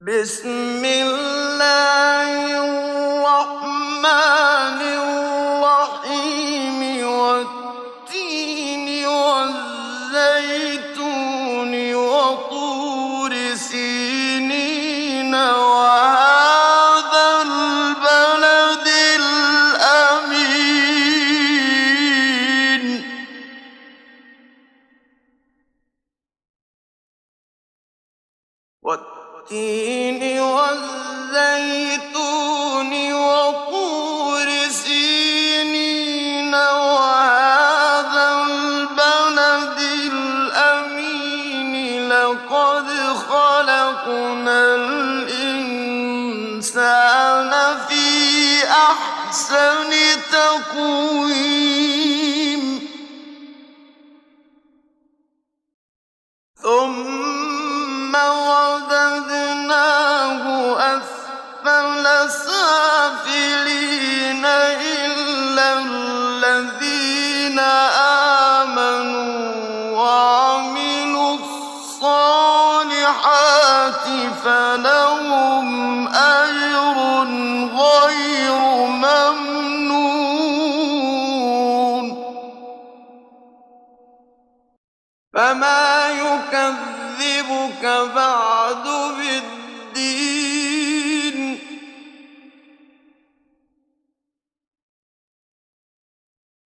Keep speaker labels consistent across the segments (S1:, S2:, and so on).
S1: بسم الله الرحمن الرحيم والتين والزيتون وطور سينين وهذا البلد الأمين والتين والزيتون وطور سينين وهذا البلد الأمين لقد خلقنا الإنسان في أحسن تقويم ثم رددناه أسفل سافلين إلا الذين آمنوا وعملوا الصالحات فلهم أجر غير ممنون فما يكذبك بعد بالدين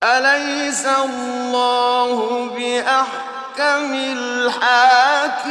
S1: أليس الله بأحكم الحاكمين